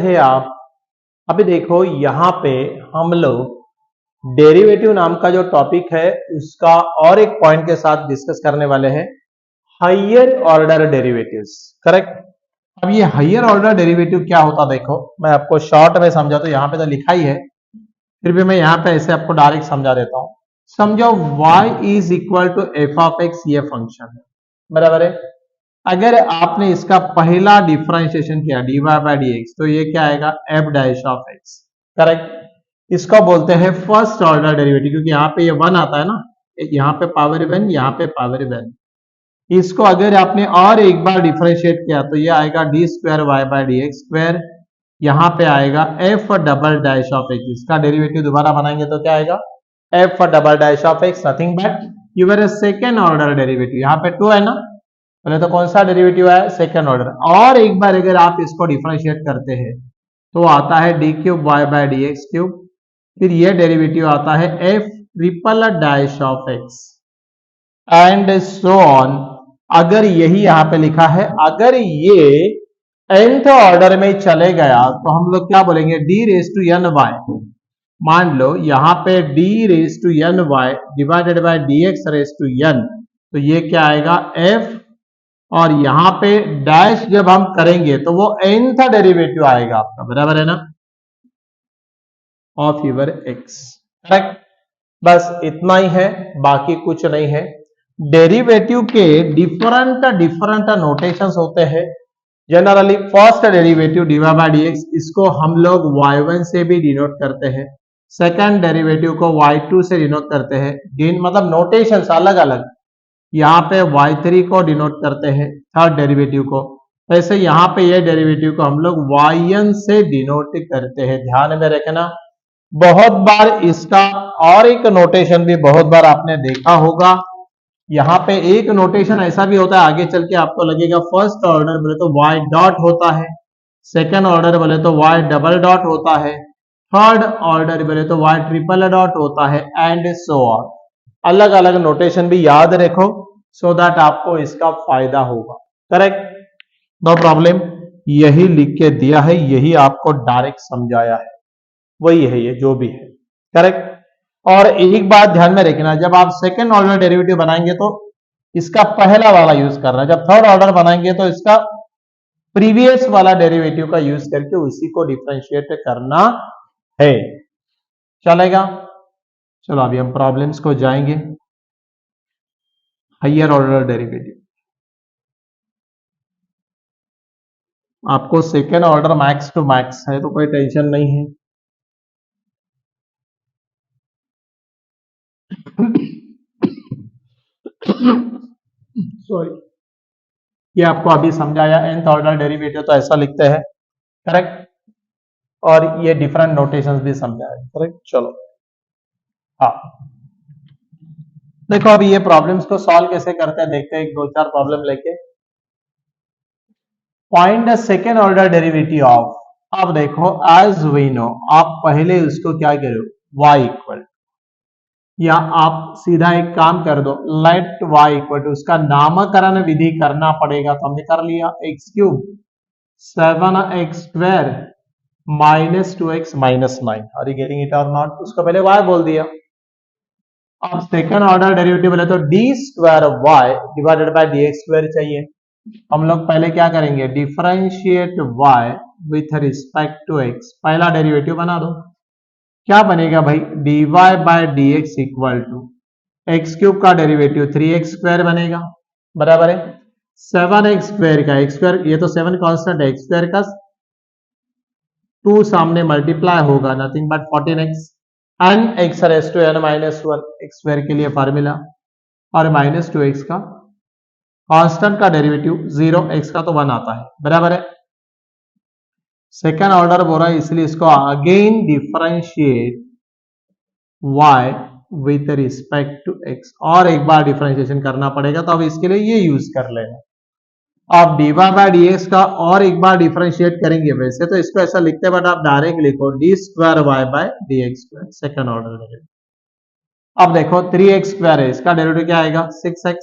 रहे आप। अभी देखो यहाँ पे हम लोग डेरिवेटिव नाम का जो टॉपिक है उसका और एक पॉइंट के साथ डिस्कस करने वाले हैं, हायर ऑर्डर डेरिवेटिव्स। करेक्ट। अब ये हायर ऑर्डर डेरिवेटिव क्या होता देखो, मैं आपको शॉर्ट में समझा, तो यहाँ पे तो लिखा ही है, फिर भी मैं यहाँ पे ऐसे आपको डायरेक्ट समझा देता हूँ। समझो y is equal to f of x, ये फंक्शन है, बराबर है। अगर आपने इसका पहला डिफरेंशिएशन किया dy बाय dx, तो ये क्या आएगा, F dash of x. Correct. इसको बोलते हैं फर्स्ट ऑर्डर डेरिवेटिव, क्योंकि यहाँ पे ये वन आता है ना, यहाँ पे पावर वन, यहाँ पे पावर वन। इसको अगर आपने और एक बार डिफरेंशिएट किया तो ये आएगा d square Y by D x square, यहाँ पे आएगा f double dash of x. इसका डेरिवेटिव दोबारा बनाएंगे तो क्या आएगा, f double dash of x, nothing but your second order derivative. यहाँ पे टू है ना, पहले तो कौन सा डेरिवेटिव है, सेकेंड ऑर्डर। और एक बार अगर आप इसको डिफरेंशिएट करते हैं तो आता है d cube y by D x cube, फिर ये डेरिवेटिव आता है f triple dash of x and so on. अगर यही यहाँ पे लिखा है, अगर ये nth ऑर्डर में चले गया तो हम लोग क्या बोलेंगे, d raise to n y. मान लो यहाँ पे d raise to n y divided by dx raise to n, तो ये क्या आएगा f, और यहाँ पे डैश जब हम करेंगे तो वो nth डेरिवेटिव आएगा आपका, बराबर है ना, ऑफ यूर x। करेक्ट। बस इतना ही है, बाकी कुछ नहीं है। डेरिवेटिव के डिफरेंट नोटेशंस होते हैं। Generally first derivative d Y by D x, इसको हम लोग y1 से भी डिनोट करते हैं, सेकंड डेरिवेटिव को y2 से डिनोट करते हैं, मतलब नोटेशंस अलग अलग। यहाँ पे y3 को डिनोट करते हैं थर्ड डेरिवेटिव को, वैसे यहाँ पे ये डेरिवेटिव को हम लोग yn से डिनोट करते हैं। ध्यान में रखना, बहुत बार इसका और एक नोटेशन भी बहुत बार आपने देखा होगा। यहाँ पे एक नोटेशन ऐसा भी होता है, आगे चल के आपको लगेगा फर्स्ट ऑर्डर बोले तो y डॉट होता है, सेकंड ऑर्डर बोले तो y डबल डॉट होता है, थर्ड ऑर्डर बोले तो y ट्रिपल डॉट होता है, एंड सो ऑन। अलग अलग नोटेशन भी याद रखो, सो दैट आपको इसका फायदा होगा। Correct, no problem. यही लिख के दिया है, यही आपको डायरेक्ट समझाया है, वही है ये जो भी है। करेक्ट। और एक बात ध्यान में रखना, जब आप सेकेंड ऑर्डर डेरिवेटिव बनाएंगे तो इसका पहला वाला यूज करना, जब थर्ड ऑर्डर बनाएंगे तो इसका प्रीवियस वाला डेरिवेटिव का यूज करके उसी को डिफरेंशिएट करना है। चलेगा। चलो अभी हम प्रॉब्लम्स को जाएंगे। हायर ऑर्डर डेरिवेटिव, आपको second order max to max है तो कोई टेंशन नहीं है। सॉरी, ये आपको अभी समझाया, nth ऑर्डर डेरिवेटिव तो ऐसा लिखते हैं। करेक्ट। और ये डिफरेंट नोटेशंस भी समझाया। करेक्ट। चलो हाँ, देखो अभी ये प्रॉब्लम्स को सॉल्व कैसे करते हैं देखते हैं, एक दो चार प्रॉब्लम लेके। Find the second order derivative of, अब देखो एज वी नो, आप पहले उसको क्या करो, y इक्वल, या आप सीधा एक काम कर दो, लेट y इक्वल टू, उसका नामकरण विधि करना पड़ेगा तो हमने कर लिया, x cube 7x square minus 2x minus 9। Are you getting it और नॉट? उसको पहले y बोल दिया। अब सेकंड ऑर्डर डेरिवेटिव बोले तो d square y divided by D x square चाहिए। हम लोग पहले क्या करेंगे, differentiate y with respect to x, पहला डेरिवेटिव बना दो। क्या बनेगा भाई, dy by D x equal to x cube का डेरिवेटिव 3x स्क्वायर बनेगा, बराबर है 7x स्क्वायर का, एक्स स्क्वायर ये तो 7 कांस्टेंट है, एक्स स्क्वायर का 2 सामने मल्टीप्लाई होगा, nothing but 14x, and x raise to n minus 1, x square के लिए फार्मूला, और माइनस 2x का कांस्टेंट का डेरिवेटिव 0x का तो 1 आता है, बराबर है। सेकेंड ऑर्डर बोल रहा है इसलिए इसको again differentiate y with respect to x, और एक बार डिफरेंशिएशन करना पड़ेगा, तो अब इसके लिए ये यूज कर लेना। आप d Y by D x का और एक बार डिफरेंशिएट करेंगे, वैसे तो इसको ऐसा लिखते हैं बट आप डायरेक्ट लिखो d square Y by D x square, second order derivative. अब देखो 3x स्क्वायर है, इसका डेरिवेटिव क्या आएगा 6x,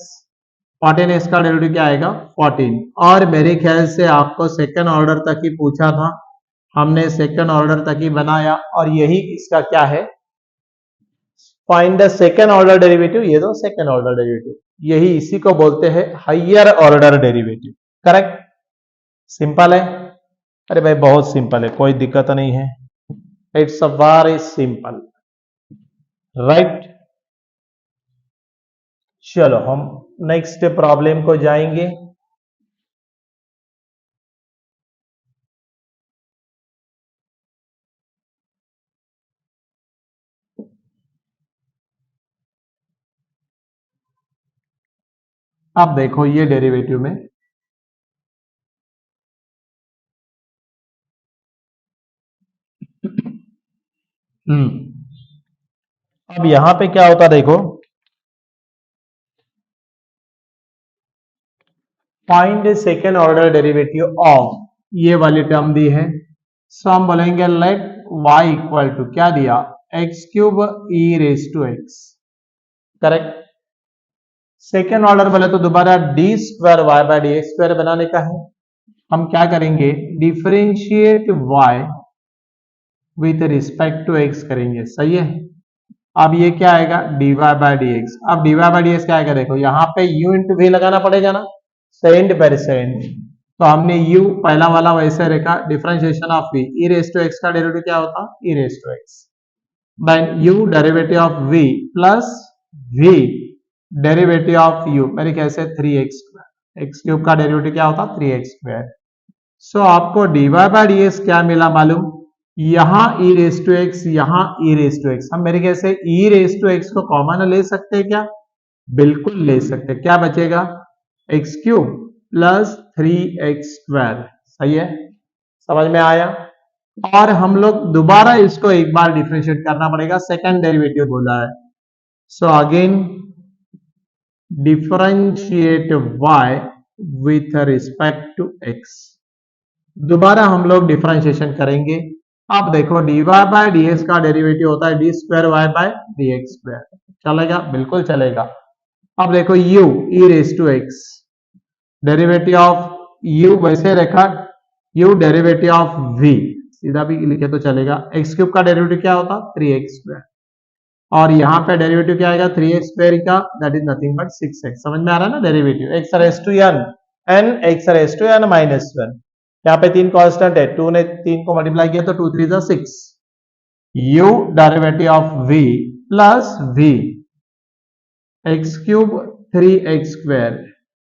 14 इसका डेरिवेटिव क्या आएगा 14। और मेरे ख्याल से आपको सेकेंड ऑर्डर तक ही पूछा था, हमने सेकंड ऑर्डर तक ही बनाया और यही इसका क्या है, find the second order derivative, ये तो सेकंड ऑर्डर डेरिवेटिव, यही इसी को बोलते हैं higher order derivative. Correct, simple है। अरे भाई बहुत सिंपल है, कोई दिक्कत नहीं है, it's a very simple, right. चलो हम नेक्स्ट प्रॉब्लम को जाएंगे। अब देखो ये डेरिवेटिव में अब यहां पे क्या होता देखो, find second order derivative of, ये वाली टर्म दी है, सो हम बोलेंगे लेट y इक्वल टू क्या दिया, x cube e raise to x. Correct, second order बोले तो दोबारा d square Y by D x square बनाने का है। हम क्या करेंगे, differentiate y with respect to x करेंगे, सही है। अब ये क्या आएगा, dy बाय डी एक्स। अब dy बाय डी एक्स क्या आएगा देखो, यहाँ पे u इंटू वी लगाना पड़ेगा ना, सेंड पर सेंड, तो हमने u पहला वाला वैसे रखा, differentiation of v, e raise to x का डेरिवेटिव क्या होता, e raise to x, then u derivative of v plus v derivative of u, मेरे कैसे 3x स्क्वायर, एक्स क्यूब का डेरिवेटिव क्या होता 3x स्क्वायर। सो आपको dy बाय डी एक्स क्या मिला मालूम, यहां ई रेस टू एक्स, यहां ई रेस टू एक्स, हम मेरे कैसे ई रेस टू एक्स को कॉमन ले सकते हैं क्या, बिल्कुल ले सकते हैं। क्या बचेगा, x cube plus 3x square, सही है, समझ में आया। और हम लोग दोबारा इसको एक बार डिफरेंशिएट करना पड़ेगा, सेकंड डेरिवेटिव बोला है, so again differentiate y with respect to x, दोबारा हम लोग डिफरेंशिएशन करेंगे। अब देखो dy बाय डी एक्स का डेरिवेटिव होता है d square Y by D x square, चलेगा, बिल्कुल चलेगा। अब देखो u e raise to x, derivative of u वैसे रखा, u डेरिवेटिव ऑफ v, सीधा भी लिखे तो चलेगा, एक्स क्यूब का डेरिवेटिव क्या होता 3x स्क्वायर, और यहाँ पे डेरिवेटिव क्या आएगा 3x स्क्वायर का, that is nothing but 6x, समझ में आ रहा है ना, derivative x raise to n n x raise to n minus 1, यहाँ पे 3 कांस्टेंट है, 2 ने 3 को मल्टीप्लाई किया तो 2 3 जा 6, u derivative of v plus v x cube 3x square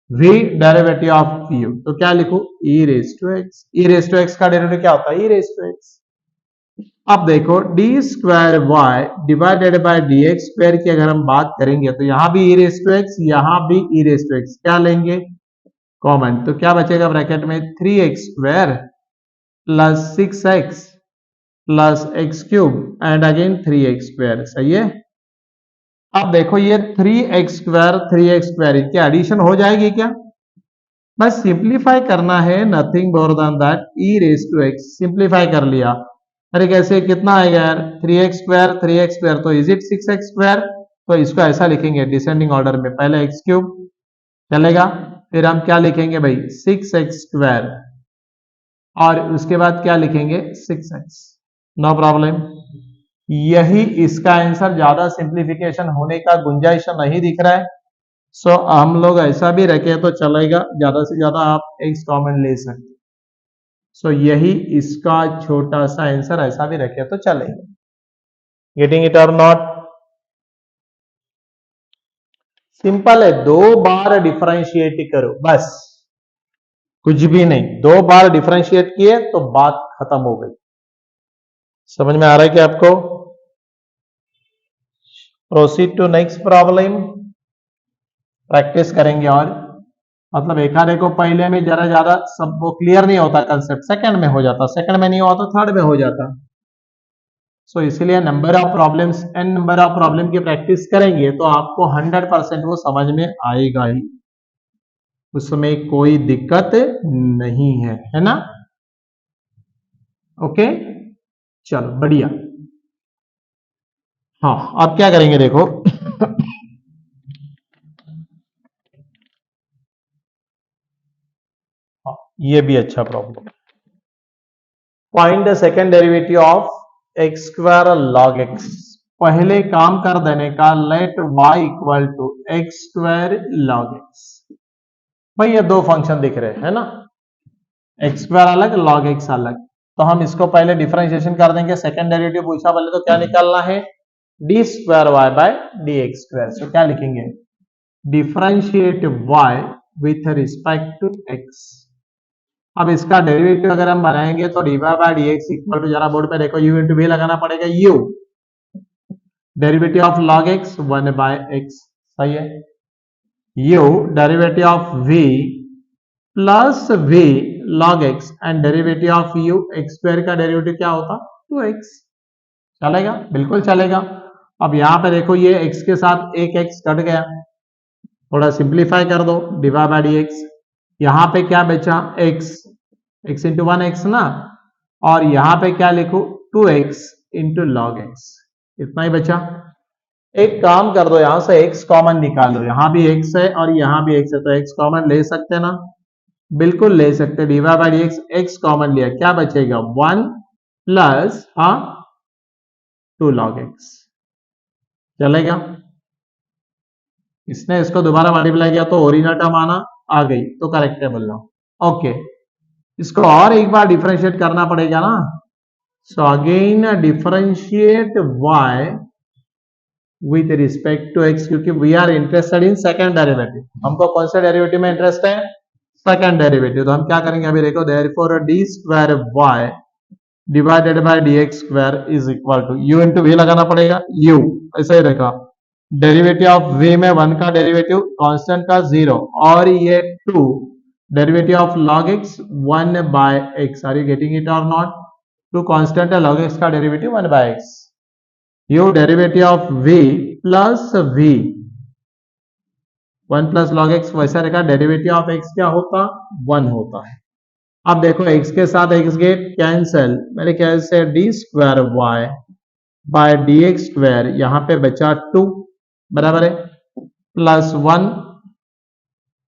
v derivative of u, तो क्या लिखू e raise to x, e raise to x का डेरिवेटिव क्या होता है e रेस टू x। अब देखो d square y divided by D x square की अगर हम बात करेंगे तो यहां भी ई रेस टू एक्स, यहां भी ई रेस टू एक्स, क्या लेंगे कॉमन, तो क्या बचेगा ब्रैकेट में 3x square plus 6x plus x cube and again 3x square, सही है। अब देखो ये 3x स्क्वायर क्या एडिशन हो जाएगी क्या, बस सिंप्लीफाई करना है, nothing more than that e raise to x, simplify कर लिया। अरे कैसे, कितना आएगा यार 3x स्क्वायर तो इज इट 6x स्क्वायर, तो इसको ऐसा लिखेंगे डिसेंडिंग ऑर्डर में, पहले एक्स क्यूब चलेगा, फिर हम क्या लिखेंगे भाई 6x स्क्वायर, और उसके बाद क्या लिखेंगे 6x, नो प्रॉब्लम। यही इसका आंसर, ज्यादा सिंप्लीफिकेशन होने का गुंजाइश नहीं दिख रहा है, सो हम लोग ऐसा भी रखे तो चलेगा, ज्यादा से ज्यादा आप x कॉमन ले सकते, सो यही इसका छोटा सा आंसर, ऐसा भी रखे तो चलेगा। गेटिंग इट और नॉट, सिंपल है, 2 बार डिफरेंशिएट करो बस, कुछ भी नहीं, 2 बार डिफरेंशिएट किए तो बात खत्म हो गई। समझ में आ रहा है कि आपको, proceed to next problem, practice करेंगे, और मतलब एक आधे को पहले में जरा ज्यादा सब वो क्लियर नहीं होता कंसेप्ट, सेकंड में हो जाता, सेकंड में नहीं हुआ तो थर्ड में हो जाता, सो इसीलिए number of problems n number of problem की प्रैक्टिस करेंगे तो आपको 100% वो समझ में आएगा ही, उसमें कोई दिक्कत नहीं है ना, ओके, चलो बढ़िया। हाँ अब क्या करेंगे देखो हाँ, ये भी अच्छा प्रॉब्लम है। Find the second derivative of x square log x. पहले काम कर देने का, let y equal to x square log x. भाई ये दो फंक्शन दिख रहे हैं ना, एक्स स्क्वायर अलग लॉग एक्स अलग, तो हम इसको पहले डिफरेंशिएशन कर देंगे। सेकेंड डेरिवेटिव पूछा बोले तो क्या निकालना है, d square Y by D x square. So क्या लिखेंगे, differentiate y with respect to x। अब इसका डेरिवेटिव अगर हम बनाएंगे तो d Y by D x equal to, जरा बोर्ड पे देखो, u इंटू वी लगाना पड़ेगा, u derivative of log x 1 by x, सही है, u derivative of v plus v log x and derivative of u x square का derivative क्या होता, 2x। चलेगा, बिल्कुल चलेगा। अब यहां पे देखो ये x के साथ एक x कट गया, थोड़ा सिंप्लीफाई कर दो, डिवाइड बाय dx। यहां पे क्या बचा, x, x इंटू 1x ना, और यहां पे क्या लिखो, 2x इंटू लॉग x, इतना ही बचा। एक काम कर दो, यहां से x कॉमन निकालो, यहां भी x है और यहां भी x है, तो x कॉमन ले सकते हैं ना, बिल्कुल ले सकते। Divide by dx, x common लिया, क्या बचेगा, 1 प्लस 2 log x। चलेगा, इसने इसको दोबारा मल्टीप्लाई किया तो ओरिजिनल टर्म आ गई, तो करेक्ट है बोल रहा। ओके, इसको और एक बार डिफरेंशिएट करना पड़ेगा ना, so again differentiate y with respect to x, क्योंकि we are interested in second derivative. हमको कौन से डेरिवेटिव में इंटरेस्ट है, सेकेंड डेरिवेटिव। तो हम क्या करेंगे अभी देखो, therefore d square y divided by D x square is equal to, u into v लगाना पड़ेगा, u ऐसा ही रहेगा, डेरिवेटिव ऑफ v में 1 का डेरिवेटिव कांस्टेंट का 0, और ये 2 derivative of log x 1 by x। Are you getting it और नॉट, 2 कांस्टेंट है, log x का derivative 1 by x, u derivative of v plus v 1 plus log x, वैसा रहेगा, डेरिवेटिव ऑफ x क्या होता, 1 होता है। अब देखो x के साथ x गेट कैंसिल, मेरे ख्याल से d square y by D x square, यहां पे बचा 2 बराबर है, प्लस 1,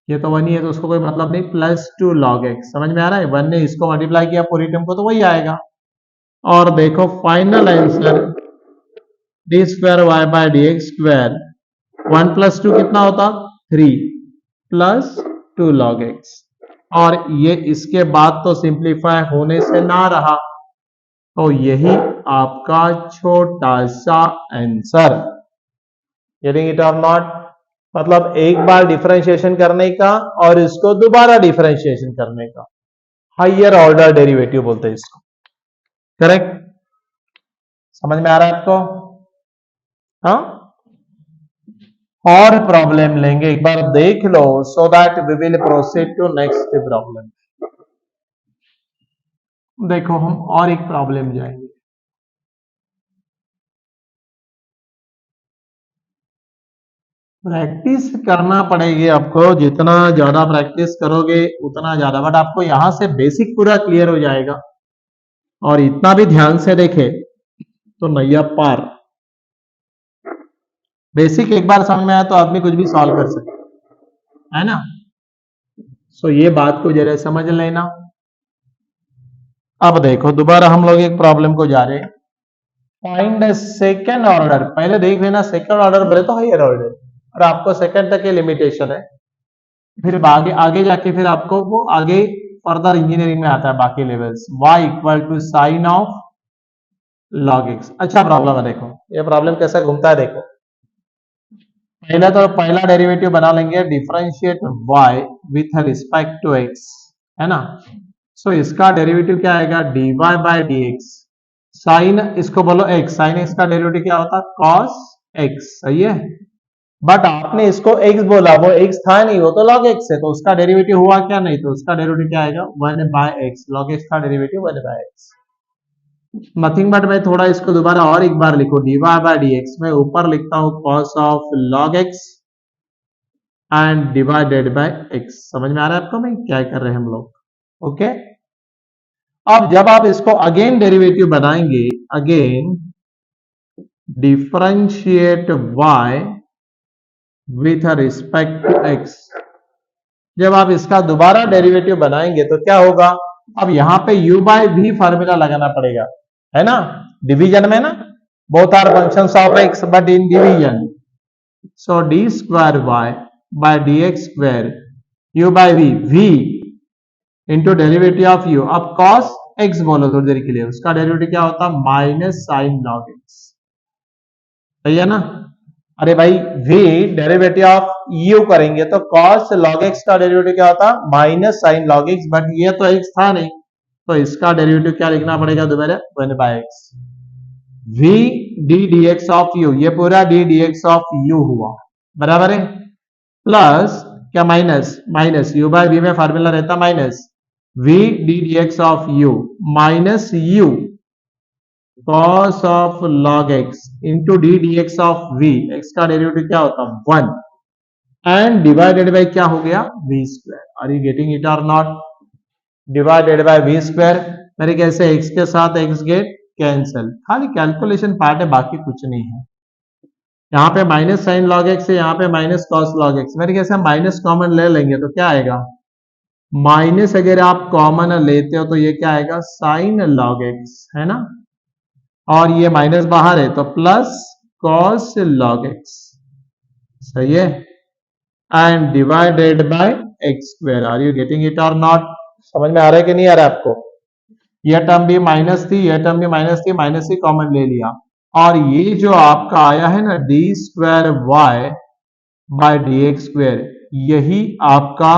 ये तो 1 ही है तो उसको कोई मतलब नहीं, प्लस 2 log x। समझ में आ रहा है, 1 ने इसको मल्टीप्लाई किया पूरी टर्म को तो वही आएगा। और देखो final answer d square Y by D x square, 1 plus 2 कितना होता, 3 प्लस 2 log x। और ये इसके बाद तो सिंप्लीफाई होने से ना रहा, तो यही आपका छोटा सा आंसर। गेटिंग इट और नॉट, मतलब एक बार डिफरेंशिएशन करने का और इसको दोबारा डिफरेंशिएशन करने का, हायर ऑर्डर डेरिवेटिव बोलते हैं इसको, करेक्ट। समझ में आ रहा है आपको, हाँ। और प्रॉब्लम लेंगे, एक बार देख लो, so that we will proceed to next problem. देखो हम और एक प्रॉब्लम जाएंगे, प्रैक्टिस करना पड़ेगी आपको, जितना ज्यादा प्रैक्टिस करोगे उतना ज्यादा, बट आपको यहां से बेसिक पूरा क्लियर हो जाएगा, और इतना भी ध्यान से देखे तो नैया पार। बेसिक एक बार समझ में आया तो आदमी कुछ भी सॉल्व कर सकता है ना। सो ये बात को जरा समझ लेना। अब देखो दोबारा हम लोग एक प्रॉब्लम को जा रहे हैं, फाइंड सेकेंड ऑर्डर। पहले देख लेना, सेकेंड ऑर्डर बोले तो हायर ऑर्डर, और आपको सेकेंड तक की लिमिटेशन है, फिर आगे आगे जाके फिर आपको वो आगे फर्दर इंजीनियरिंग में आता है बाकी levels. y equal to sine of log x। अच्छा प्रॉब्लम है, देखो ये प्रॉब्लम कैसा घूमता है, देखो पहला तो पहला डेरिवेटिव बना लेंगे, differentiate y with respect to x, है ना। सो इसका डेरिवेटिव क्या आएगा, dy बाय dx, साइन इसको बोलो x, साइन x का डेरिवेटिव क्या होता, cos x, सही है। बट आपने इसको x बोला, वो x था नहीं, वो तो log x है, तो उसका डेरिवेटिव हुआ क्या, नहीं, तो उसका डेरिवेटिव क्या आएगा, 1 बाय x, log x का derivative 1 by x, nothing but. मैं थोड़ा इसको दोबारा और एक बार लिखो, dy बाय dx, मैं ऊपर लिखता हूं cos of log x and divided by x। समझ में आ रहा है आपको मैं क्या कर रहे हैं हम लोग, ओके। अब जब आप इसको अगेन डेरिवेटिव बनाएंगे, again differentiate y with respect to x, जब आप इसका दोबारा डेरिवेटिव बनाएंगे तो क्या होगा, अब यहाँ पे u बाय v फार्मूला लगाना पड़ेगा, है ना, डिवीजन में ना, both are functions of x but in division, so d square y by dx square u by v into derivative of u। अब cos x बोलो थोड़ी देर के लिए, उसका डेरिवेटिव क्या होता है, माइनस साइन लॉग x, सही है ना। अरे भाई v डेरिवेटिव ऑफ u करेंगे तो cos log x का डेरिवेटिव क्या होता, minus sine log x, but ये तो x था नहीं, तो इसका डेरिवेटिव क्या लिखना पड़ेगा दोबारा, 1 by x v d dx of u, ये पूरा d dx ऑफ u हुआ, बराबर है, प्लस क्या minus minus u by v में फार्मूला रहता minus v d dx of u minus u cos of log x into d dx of v, x का derivative क्या होता 1 एंड डिवाइडेड बाय क्या हो गया v square. Are you getting it और not, divided by v square, मेरे कैसे x के साथ x गेट कैंसिल, खाली कैलकुलेशन पार्ट है, बाकी कुछ नहीं है। यहाँ पे माइनस साइन log x है, यहाँ पे माइनस cos log x, मेरे कैसे माइनस कॉमन ले लेंगे तो क्या आएगा, माइनस अगर आप कॉमन लेते हो तो ये क्या आएगा साइन log x, है ना, और ये माइनस बाहर है तो प्लस cos log x, सही है, and divided by x square. Are you getting it और नॉट, समझ में आ रहा है कि नहीं आ रहा है आपको, यह टर्म भी माइनस थी, यह टर्म भी माइनस थी, माइनस ही कॉमन ले लिया, और ये जो आपका आया है ना d square Y by D x square, यही आपका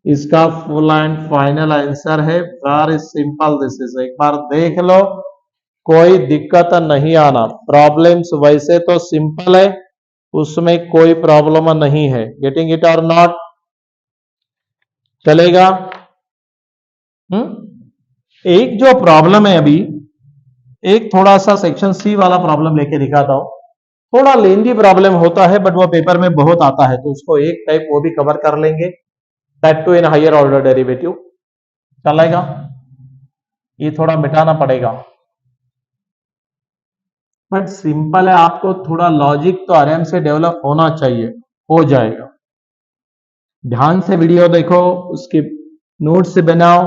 इसका फुल एंड फाइनल आंसर है। वेरी सिंपल दिस इज, एक बार देख लो, कोई दिक्कत नहीं आना, प्रॉब्लम्स वैसे तो सिंपल है, उसमें कोई प्रॉब्लम नहीं है। गेटिंग इट और नॉट, चलेगा। एक जो प्रॉब्लम है अभी, एक थोड़ा सा सेक्शन सी वाला प्रॉब्लम लेके दिखाता हूं, थोड़ा लेंदी प्रॉब्लम होता है बट वो पेपर में बहुत आता है, तो उसको एक टाइप वो भी कवर कर लेंगे, that too in higher order derivative, चलेगा। ये थोड़ा मिटाना पड़ेगा, बट सिंपल है, आपको थोड़ा लॉजिक तो आराम से डेवलप होना चाहिए, हो जाएगा। ध्यान से वीडियो देखो, उसके नोट से बनाओ,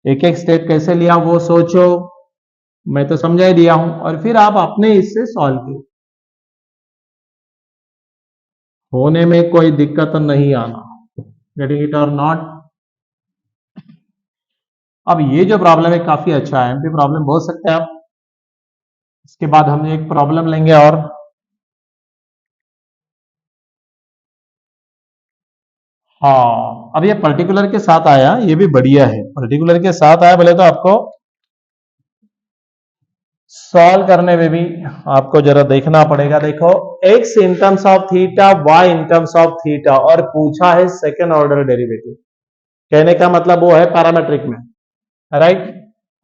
एक एक स्टेप कैसे लिया वो सोचो, मैं तो समझा ही दिया हूं, और फिर आप अपने इससे सॉल्व करो, होने में कोई दिक्कत नहीं आना। गेटिंग इट और नॉट। अब ये जो प्रॉब्लम है काफी अच्छा है, एमपी प्रॉब्लम बोल सकते हैं आप। इसके बाद हम एक प्रॉब्लम लेंगे और हाँ, अब ये पर्टिकुलर के साथ आया, ये भी बढ़िया है, पर्टिकुलर के साथ आया, बोले तो आपको सॉल्व करने में भी आपको जरा देखना पड़ेगा। देखो x in terms of theta, y in terms of theta, और पूछा है सेकेंड ऑर्डर डेरिवेटिव, कहने का मतलब वो है पैरामेट्रिक में, राइट।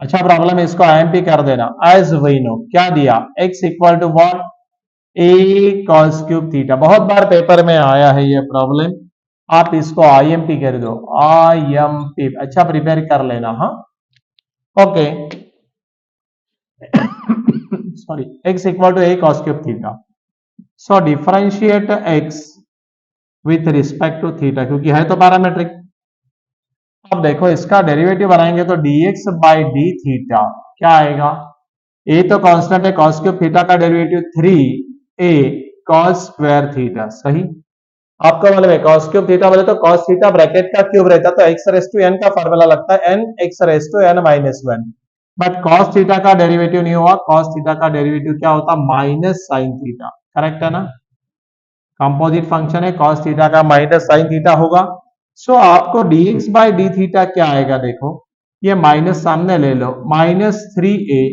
अच्छा प्रॉब्लम है, इसको आईएमपी कर देना, एज वी नो क्या दिया, x equal to what, a cos cube theta, बहुत बार पेपर में आया है ये प्रॉब्लम, आप इसको आईएमपी कर दो, आईएमपी, अच्छा प्रिपेयर कर लेना, हाँ, okay. Sorry, x equal to a cos cube theta, so differentiate x with respect to theta, क्योंकि है तो पैरामेट्रिक। अब देखो इसका डेरिवेटिव बनाएंगे तो dx बाई डी थीटा क्या आएगा, a तो कांस्टेंट है, cos क्यूब थीटा का derivative 3a cos square theta, सही। आपको मालूम है cos क्यूब थीटा बोले तो cos थीटा ब्रैकेट का क्यूब रहता, तो x रेस टू n का फॉर्मूला लगता है n x raise to n minus 1, but cos theta का डेरिवेटिव नहीं हुआ, cos थीटा का डेरिवेटिव क्या होता, माइनस साइन थीटा, करेक्ट है ना, कंपोजिट फंक्शन है, cos थीटा का माइनस साइन थीटा होगा। सो आपको dx बाई डी थीटा क्या आएगा, देखो ये माइनस सामने ले लो, minus 3a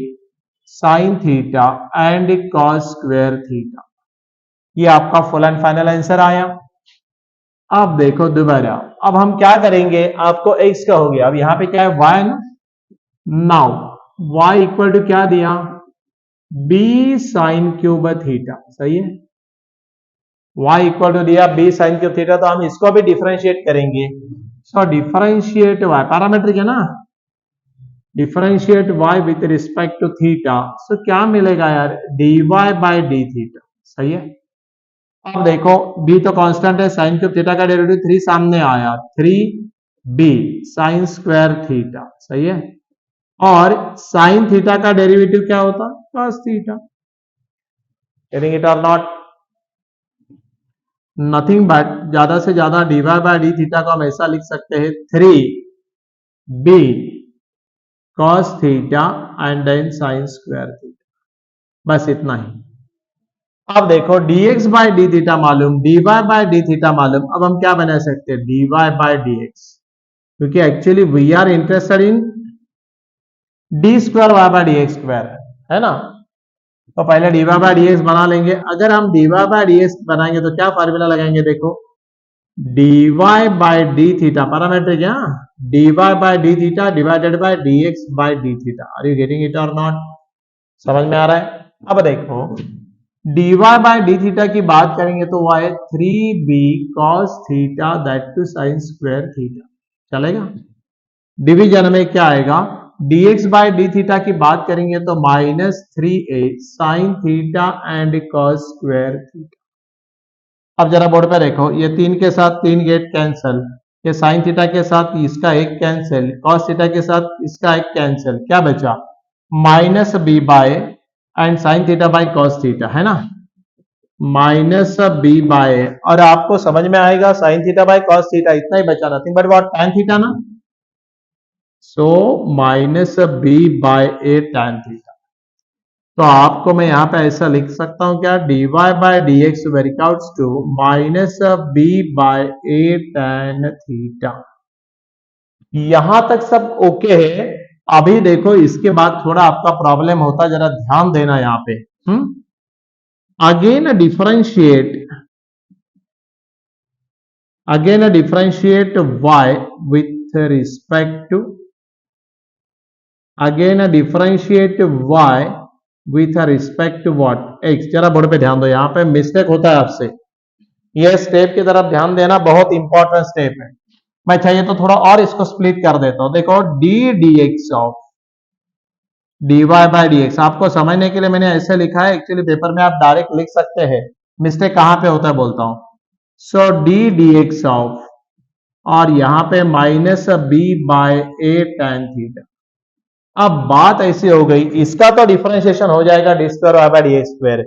sine theta and cos square theta, ये आपका फुल एंड फाइनल आंसर आया। अब देखो दोबारा, अब हम क्या करेंगे, आपको x का हो गया, अब यहां पे क्या है y ना, नाउ y इक्वल टू क्या दिया, b साइन क्यूब थीटा, सही है, y इक्वल टू दिया b साइन क्यूब थीटा, तो हम इसको भी डिफरेंशिएट करेंगे, सो डिफरेंशिएट y, पैरामेट्रिक है ना, differentiate y with respect to theta, so क्या मिलेगा यार, dy बाई डी थीटा, सही है। अब देखो b तो कांस्टेंट है, साइन क्यूब थीटा का डेरिवेटिव 3 सामने आया, 3 बी साइन स्क्वायर थीटा, सही है। और साइन थीटा का डेरिवेटिव क्या होता है? Cos theta. गेटिंग इट और नॉट? नथिंग बट ज्यादा से ज्यादा dy बाय डी थीटा को हम ऐसा लिख सकते हैं 3b cos theta and then sine square theta, बस इतना ही। अब देखो dx बाय डी थीटा मालूम, dy बाय डी थीटा मालूम, अब हम क्या बना सकते हैं? dy बाय dx, क्योंकि actually we are interested in D square Y by D x square, है ना। तो पहले D Y by D X बना लेंगे। अगर हम D Y by D X बनाएंगे तो क्या फॉर्मूला लगाएंगे? देखो d Y by D theta parametric है, d Y by D theta divided by D x by D theta. Are you getting it और नॉट? समझ में आ रहा है? अब देखो dy बाय डी थीटा की बात करेंगे तो वह है 3b cos theta that to sine square theta, चलेगा। डिवीजन में क्या आएगा? dx बाय डी थीटा की बात करेंगे तो -3a sine theta and cos square theta. अब जरा बोर्ड पे देखो, ये 3 के साथ 3 गेट कैंसल, ये साइन थीटा के साथ इसका एक कैंसिल, cos थीटा के साथ इसका एक कैंसिल, क्या बचा? -b by and sine theta by cos theta, है ना, -b बाय, और आपको समझ में आएगा sine theta by cos theta इतना ही बचा, nothing but what? tan theta ना। So -b by a tan theta. तो आपको मैं यहां पे ऐसा लिख सकता हूं क्या? dy by dx workouts to -b by a tan theta. यहां तक सब ओके है। अभी देखो इसके बाद थोड़ा आपका प्रॉब्लम होता है, जरा ध्यान देना यहां पे। Again differentiate y with respect to, again differentiate y with respect to what? x। जरा बोर्ड पे ध्यान दो, यहां पे मिस्टेक होता है आपसे, ये स्टेप की तरफ ध्यान देना, बहुत इंपॉर्टेंट स्टेप है। मैं चाहिए तो थोड़ा और इसको स्प्लिट कर देता हूं। देखो d dx of dy by dx, आपको समझने के लिए मैंने ऐसे लिखा है, एक्चुअली पेपर में आप डायरेक्ट लिख सकते हैं, मिस्टेक कहां पे होता है बोलता हूं। सो d dx ऑफ, और यहां पे -b by a tan theta. अब बात ऐसी हो गई, इसका तो डिफरेंशिएशन हो जाएगा d square Y by D x square,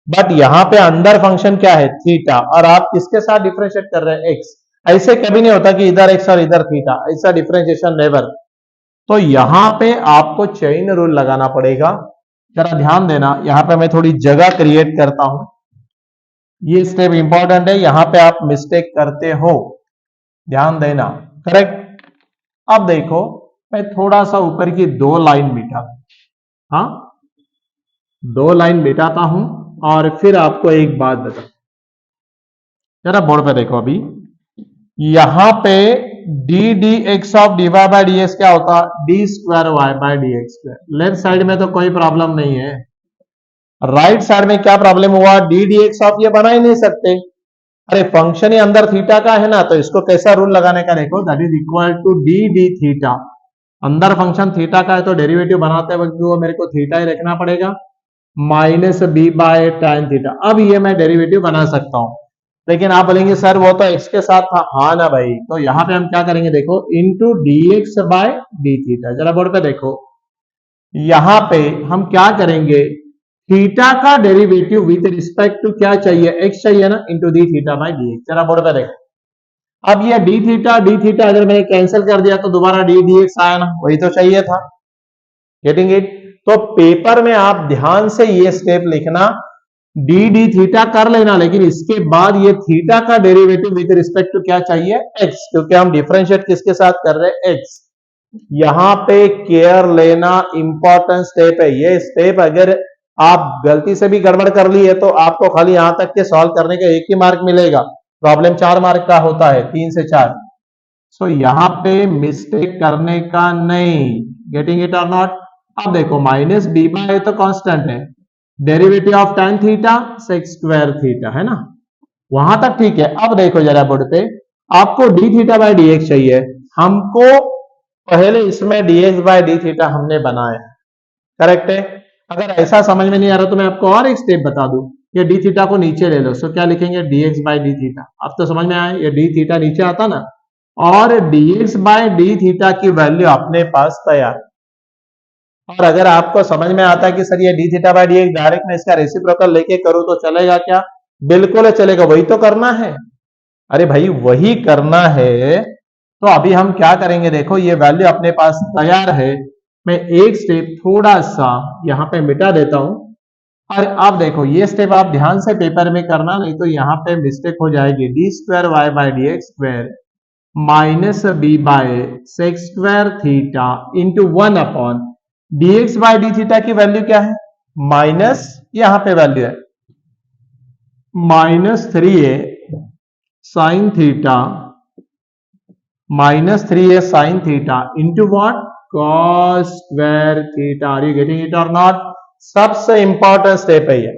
but यहां पे अंदर फंक्शन क्या है? थीटा, और आप किसके साथ डिफरेंशिएट कर रहे हैं? एक्स। ऐसे कभी नहीं होता कि इधर एक्स और इधर थीटा, ऐसा डिफरेंशिएशन नेवर। तो यहां पे आपको चेन रूल लगाना पड़ेगा, जरा ध्यान देना। यहां पे मैं थोड़ी जगह क्रिएट करता हूं, ये स्टेप इंपॉर्टेंट है, यहां पे आप मिस्टेक करते हो, ध्यान देना, करेक्ट। अब देखो मैं थोड़ा सा ऊपर की 2 लाइन मिटा, हाँ 2 लाइन मिटाता हूं, और फिर आपको एक बात बता, जरा बोर्ड पे देखो। अभी यहां पे d d x of d Y by D x क्या होता? D square Y by D x square. Left side में तो कोई प्रॉब्लम नहीं है, राइट साइड में क्या प्रॉब्लम हुआ? डी डी एक्स ऑफ ये बना ही नहीं सकते, अरे फंक्शन ही अंदर थीटा का है ना, तो इसको कैसा रूल लगाने का? देखो that is equal to d d theta, अंदर फंक्शन थीटा का है तो डेरिवेटिव बनाते वक्त वो मेरे को थीटा ही रखना पड़ेगा, -b बाय tan थीटा। अब ये मैं डेरिवेटिव बना सकता हूं, लेकिन आप बोलेंगे सर वो तो x के साथ था, हाँ ना भाई। तो यहां पे हम क्या करेंगे? देखो into dx by D theta. जरा बोर्ड पे देखो, यहां पे हम क्या करेंगे? थीटा का डेरिवेटिव विथ रिस्पेक्ट टू क्या चाहिए? x चाहिए ना, into D theta by D x. जरा बोर्ड पे देखो, अब ये डी थीटा अगर मैंने कैंसिल कर दिया तो दोबारा डी डी एक्स आया ना, वही तो चाहिए था। Getting it? तो पेपर में आप ध्यान से ये स्टेप लिखना, डी डी थीटा कर लेना, लेकिन इसके बाद ये थीटा का डेरिवेटिव विद रिस्पेक्ट टू क्या चाहिए? एक्स, क्योंकि हम डिफरेंशिएट किसके साथ कर रहे हैं? एक्स। यहां पे केयर लेना इंपॉर्टेंट स्टेप है। ये स्टेप अगर आप गलती से भी गड़बड़ कर ली है तो आपको खाली यहां तक के सॉल्व करने का एक ही मार्क मिलेगा, प्रॉब्लम 4 मार्क का होता है, 3 से 4। सो यहां पे मिस्टेक करने का नहीं। गेटिंग इट और नॉट? अब देखो -b बाय तो कांस्टेंट है, derivative of tan theta sec square theta, है ना, वहां तक ठीक है। अब देखो जरा बोर्ड पे, आपको D theta by D x चाहिए, हमको पहले इसमें dx बाय डी थीटा हमने बनाया, करेक्ट है। अगर ऐसा समझ में नहीं आ रहा तो मैं आपको और एक स्टेप बता दूं, ये डी थीटा को नीचे ले लो। सो क्या लिखेंगे? dx by D theta. अब तो समझ में आया, ये डी थीटा नीचे आता ना, और dx बाय डी थीटा की वैल्यू अपने पास तैयार। और अगर आपको समझ में आता है कि सर ये D theta by D x direct मैं इसका रेसिप्रोकल लेके करूं तो चलेगा क्या? बिल्कुल चलेगा, वही तो करना है। अरे भाई वही करना है, तो अभी हम क्या करेंगे, देखो ये वैल्यू अपने पास तैयार है। मैं एक स्टेप थोड़ा सा यहां पे मिटा देता हूं। और अब देखो ये स्टेप आप ध्यान से पेपर में करना, नहीं तो यहां पे मिस्टेक हो जाएगी। D square Y by D x square minus b by sec square theta into 1 upon d x by D theta की वैल्यू क्या है? माइनस, यहां पे वैल्यू है -3a sine theta, -3a sine theta into what? Cos square theta. Are you getting it और not? सबसे important step है ये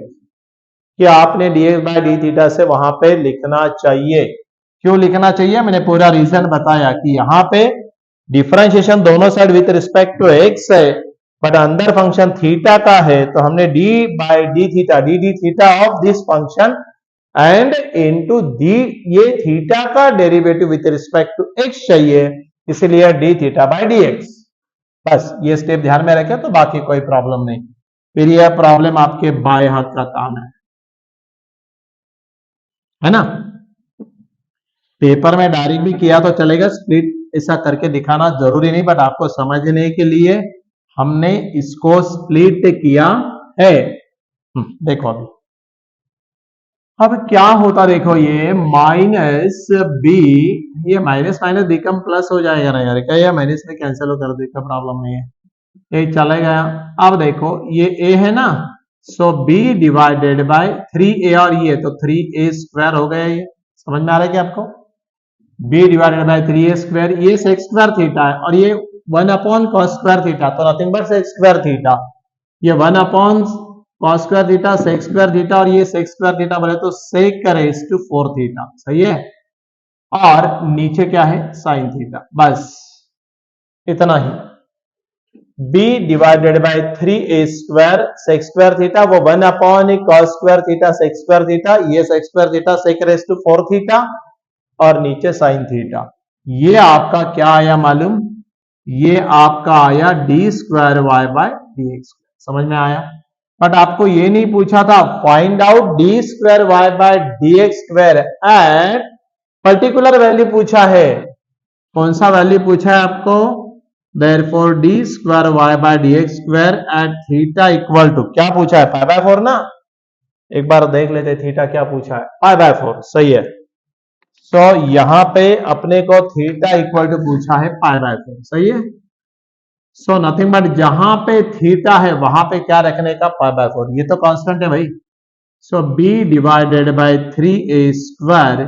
कि आपने dx बाय डी थीटा से वहां पे लिखना चाहिए। क्यों लिखना चाहिए? मैंने पूरा रीजन बताया कि यहां पे डिफरेंशिएशन दोनों side with respect to x है, बट अंदर फंक्शन थीटा का है, तो हमने d by D theta, d d theta of this function and into दी, ये थीटा का derivative with respect to x चाहिए, इसलिए d theta by D x. बस ये स्टेप ध्यान में रखें तो बाकी कोई प्रॉब्लम नहीं। फिर यह प्रॉब्लम आपके बाएं हाथ का काम है ना? पेपर में डायरेक्ट भी किया तो चलेगा, स्प्लिट ऐसा करके दिखाना जरूरी नहीं, बट आपको समझने के लिए हमने इसको स्प्लिट किया है। देखो अभी अब क्या होता, देखो ये माइनस बी, ये माइनस माइनस बी कम प्लस हो जाएगा ना यार, क्या ये माइनस में कैंसिल हो कर देगा, प्रॉब्लम नहीं है, ये चला गया। अब देखो ये a है ना, so b divided by 3a, और ये तो 3a स्क्वायर हो गया। ये समझ में आ रहा है क्या आपको? b divided by 3a square, ये सेक्स स्क्वायर थीटा है, और ये 1 अपॉन कॉस स्क्वायर थीटा, तो nothing but sex square theta. ये 1 upon cos square theta, sec square theta, और ये सेक्स स्क्वायर थीटा बोले तो सेक का रेज टू 4 थीटा, सही है। और नीचे क्या है? Sine theta. बस इतना ही। b divided by 3a square sec square theta, वो 1 upon cos square theta sec square theta, ये sec square theta sec raise to 4 theta, और नीचे साइन थीटा। ये आपका क्या आया मालूम? ये आपका आया d square Y by D x. समझ में आया? बट आपको ये नहीं पूछा था find out d square Y by D x square and particular value पूछा है। कौन सा वैल्यू पूछा है आपको? Therefore d square y by dx square at theta equal to, क्या पूछा है? पाई बाय 4 ना। एक बार देख लेते थीटा क्या पूछा है, पाई बाय 4, सही है। सो यहां पे अपने को थीटा इक्वल टू पूछा है पाई बाय 4, सही है। सो नथिंग बट जहां पे थीटा है वहां पे क्या रखने का? पाई बाय 4, ये तो कांस्टेंट है भाई। सो b divided by 3a square,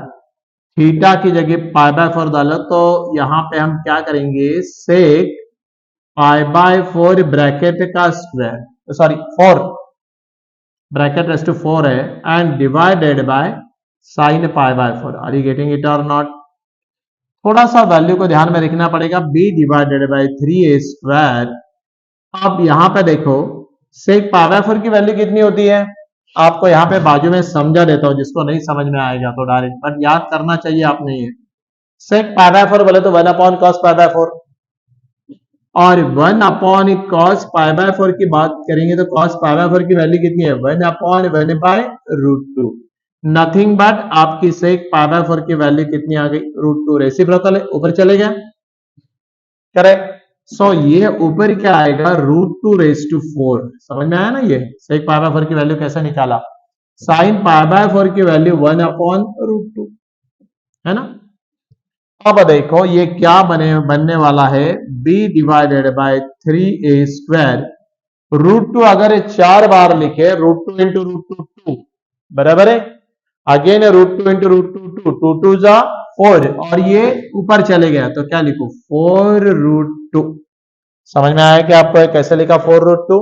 theta की जगह पाई बाय 4 डालो, तो यहां पे हम क्या करेंगे? सेक पाई बाय 4 ब्रैकेट का square, sorry 4 bracket raise to 4 है, and divided by sine pi by 4। Are you getting it और नॉट? थोड़ा सा वैल्यू को ध्यान में रखना पड़ेगा। b divided by 3a square. अब यहां पे देखो सेक पाई बाय 4 की वैल्यू कितनी होती है? आपको यहां पे बाजू में समझा देता हूं, जिसको नहीं समझ में आएगा तो डायरेक्ट, बट याद करना चाहिए आपने। ये सेक पाई बाय 4 बोले तो 1 अपॉन कॉस पाई बाय 4, और 1 अपॉन कॉस पाई बाय 4 की बात करेंगे तो कॉस पाई बाय 4 की वैल्यू कितनी है? 1 upon 1 by root 2, nothing but आपकी सेक पाई बाय 4 की वैल्यू कितनी आ गई? रूट 2। रेसिप्रोकल है, ऊपर चले गया, करेक्ट। सो ये ऊपर क्या आएगा? Root 2 raise to 4। समझ में आया ना? ये सेक पाई बाय 4 की वैल्यू कैसे निकाला? साइन पाई बाय 4 की वैल्यू 1 अपॉन रूट 2 है ना। अब देखो ये क्या बनने वाला है? b divided by 3a square, root 2 अगर 4 बार लिखे, रूट 2 इंटू रूट 2 2, बराबर है। अगेन रूट 2 इंटू रूट 2 2, 2 2 जा 4, और ये ऊपर चले गया तो क्या लिखो? 4 रूट 2। समझ में आया कि आपको कैसे लिखा 4 रूट 2?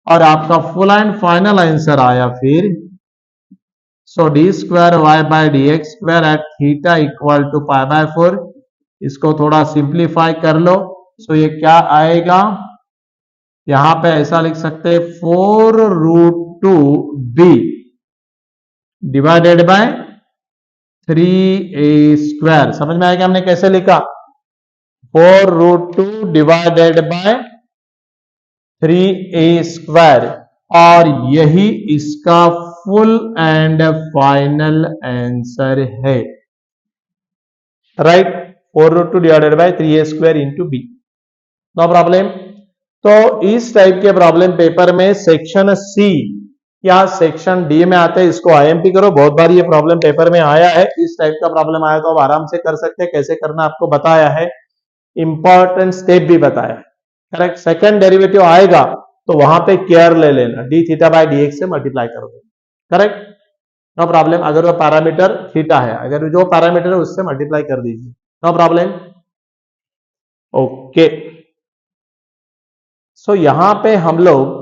और आपका फुल एंड फाइनल आंसर आया फिर, so d square Y by D x square at theta equal to pi by 4। इसको थोड़ा सिंप्लीफाई कर लो, सो ये क्या आएगा? यहां पे ऐसा लिख सकते हैं 4 root 2 B divided by 3a²। समझ में आएगा हमने कैसे लिखा? 4√2 डिवाइडेड बाय 3a², और यही इसका फुल एंड फाइनल आंसर है। Right, 4√2 divided by 3a² into B. No problem. तो इस टाइप के प्रॉब्लम पेपर में सेक्शन सी या सेक्शन डी में आते हैं, इसको आईएमपी करो। बहुत बार ये प्रॉब्लम पेपर में आया है, इस टाइप का प्रॉब्लम आया तो आप आराम से कर सकते हैं। कैसे करना आपको बताया है, इंपॉर्टेंट स्टेप भी बताया है। करेक्ट। सेकंड डेरिवेटिव आएगा तो वहां पे केयर ले लेना, D theta by D X से मल्टीप्लाई करोगे। Correct, no problem. अगर वो पैरामीटर थीटा है, अगर जो पैरामीटर है उससे मल्टीप्लाई कर दीजिए, नो प्रॉब्लम। ओके, सो यहां पे हम लोग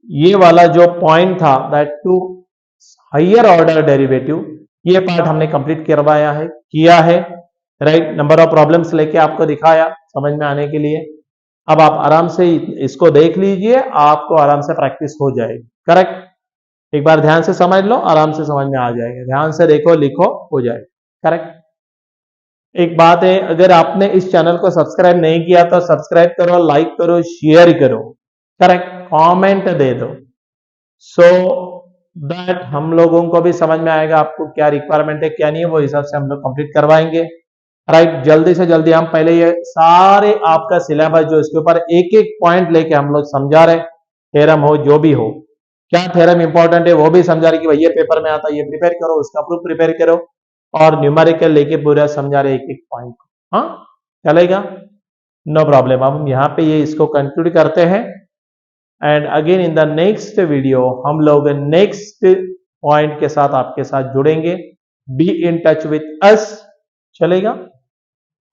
ये वाला जो पॉइंट था, that to higher order derivative, ये पार्ट हमने कंप्लीट करवाया है, किया है। राइट, नंबर ऑफ प्रॉब्लम्स लेके आपको दिखाया समझ में आने के लिए। अब आप आराम से इसको देख लीजिए, आपको आराम से प्रैक्टिस हो जाएगी। करेक्ट, एक बार ध्यान से समझ लो, आराम से समझ में आ जाएगा। ध्यान से देखो, लिखो, हो जाएगा। करेक्ट। एक बात है, अगर आपने इस चैनल को सब्सक्राइब नहीं किया तो सब्सक्राइब करो, लाइक करो, शेयर करो। करेक्ट, कमेंट दे दो, सो दैट हम लोगों को भी समझ में आएगा आपको क्या रिक्वायरमेंट है क्या नहीं है, वो हिसाब से हम लोग कंप्लीट करवाएंगे। राइट, जल्दी से जल्दी हम पहले ये सारे आपका सिलेबस जो इसके ऊपर एक एक पॉइंट लेके हम लोग समझा रहे, थ्योरम हो जो भी हो, क्या थ्योरम इंपॉर्टेंट है वो भी समझा रहे कि भाई ये पेपर में आता है, ये प्रिपेयर करो, उसका प्रूफ प्रिपेयर करो, और न्यूमेरिकल लेके पूरा समझा रहे एक एक पॉइंट को। हाँ, चलेगा, नो प्रॉब्लम। अब हम यहाँ पे ये इसको कंक्लूड करते हैं, and again in the next video हम लोग नेक्स्ट पॉइंट के साथ आपके साथ जुड़ेंगे। Be in touch with us, चलेगा।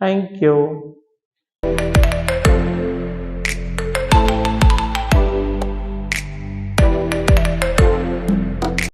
Thank you.